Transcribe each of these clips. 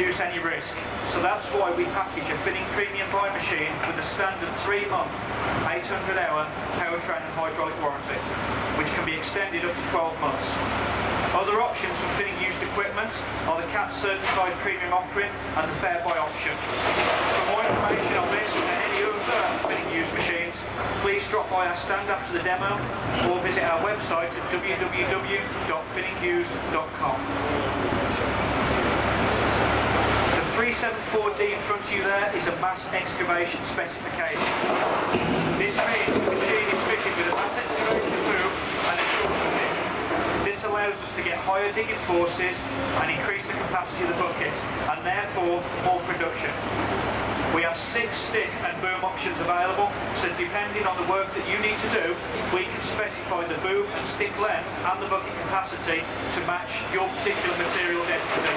reduce any risk. So that's why we package a Finning Premium Buy machine with a standard 3-month, 800-hour powertrain and hydraulic warranty, which can be extended up to 12 months. Other options from Finning used equipment are the CAT certified premium offering and the Fair Buy option. For more information on this and any other Finning used machines, please drop by our stand after the demo or visit our website at www.finningused.com. The 374D in front of you there is a mass excavation specification. This means the machine is fitted with a mass excavation boom and a short stick. This allows us to get higher digging forces and increase the capacity of the bucket, and therefore more production. We have 6 stick and boom options available, so depending on the work that you need to do, we can specify the boom and stick length and the bucket capacity to match your particular material density.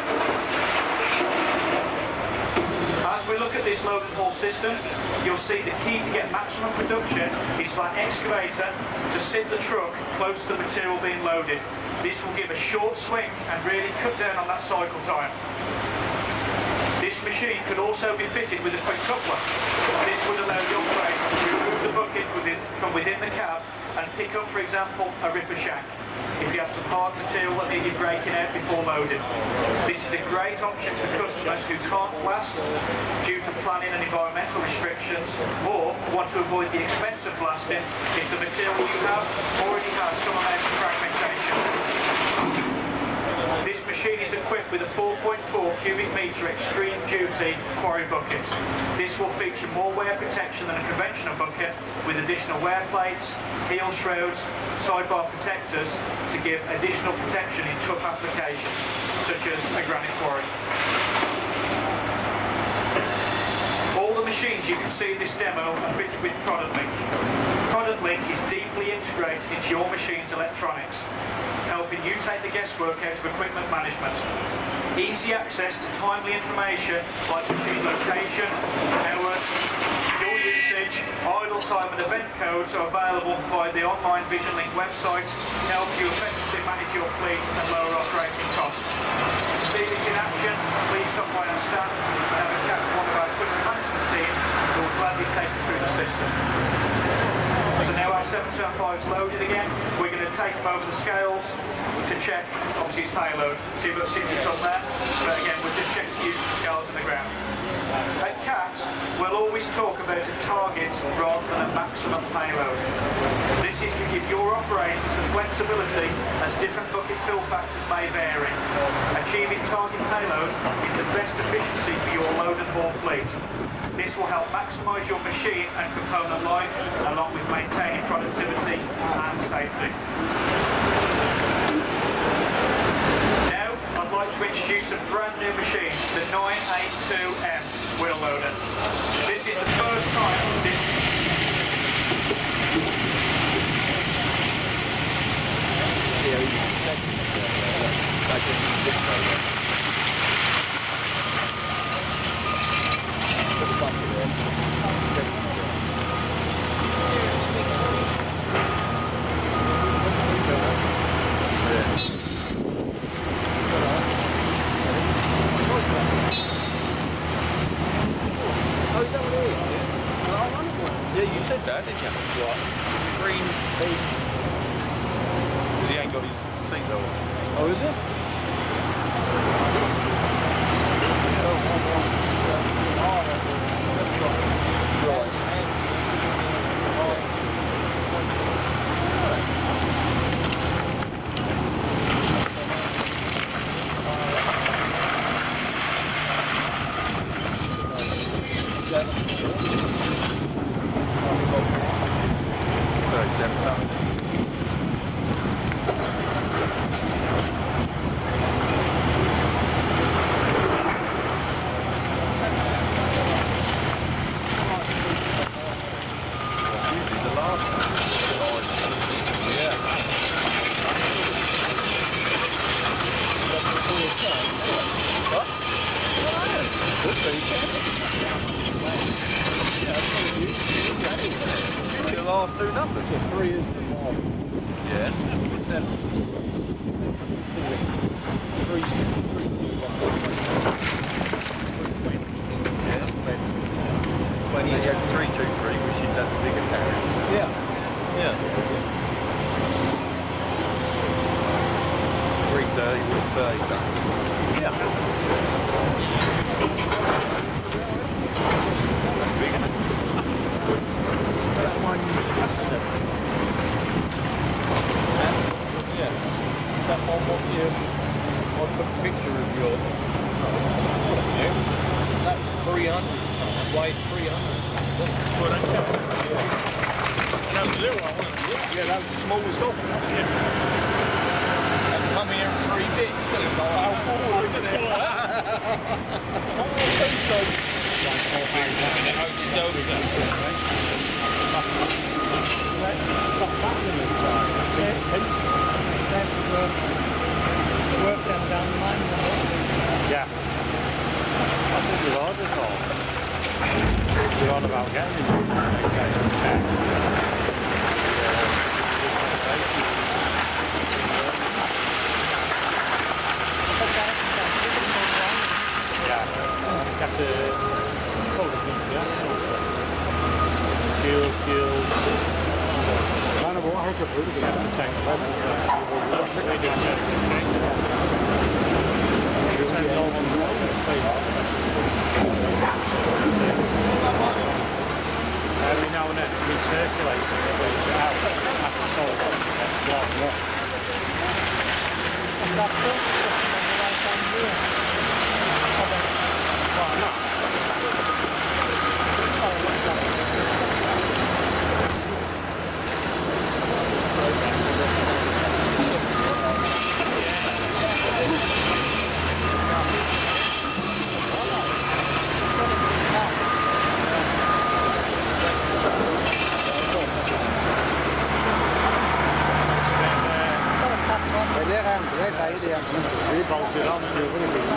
As we look at this load and haul system, you'll see the key to get maximum production is for our excavator to sit the truck close to the material being loaded. This will give a short swing and really cut down on that cycle time. This machine could also be fitted with a quick coupler. This would allow the operator to remove the bucket from within the cab and pick up, for example, a ripper shank if you have some hard material that needed breaking out before loading. This is a great option for customers who can't blast due to planning and environmental restrictions, or want to avoid the expense of blasting if the material you have already has some amount of fragmentation. This machine is equipped with a 4.4 cubic metre extreme duty quarry bucket. This will feature more wear protection than a conventional bucket, with additional wear plates, heel shrouds, sidebar protectors to give additional protection in tough applications, such as a granite quarry. All the machines you can see in this demo are fitted with Product Link. Product Link is deeply integrated into your machine's electronics, helping you take the guesswork out of equipment management. Easy access to timely information like machine location, hours, fuel usage, idle time and event codes are available via the online Vision Link website to help you effectively manage your fleet and lower operating costs. To see this in action, please stop by our stand and have a chat to one of our equipment management team who will gladly take you through the system. So now our 775 is loaded again. We're going to take them over the scales to check, obviously, its payload. See what it's on there. But again, we'll just check using the scales in the ground. At CAT, we'll always talk about a target rather than a maximum payload. This is to give your operators the flexibility as different bucket fill factors may vary. Achieving target payload is the best efficiency for your load and haul fleet. This will help maximise your machine and component life, along with maintaining productivity and safety. Now, I'd like to introduce a brand new machine, the 982M wheel loader. This is the first time this... Yeah, you said that, didn't you? What? Green beef. Because he ain't got his thing though. Oh, is it? The last two numbers. Yeah, 3 is the one. Yeah. 7. 3, 2, 1. 30 ton. Yeah. Big, isn't it? That one, that's 7. Yeah. That one, what you... I took a picture of your... That was 300. That weighed 300. Well, that's it. That was little one, wasn't it? Yeah, that was the smallest of them. Yeah. And come here in 3 bits, didn't it? So I Look at it. Work them down the line. Yeah. I think you're on it all. You're on about getting yeah. You have to focus on fuel. Kind of what I could do to You have to take the level. They do every now and then it recirculates and it leaves it out after salt. What's that first system on the right hand here? Well, no. Sorry, what's that? They bolted on and you're really good.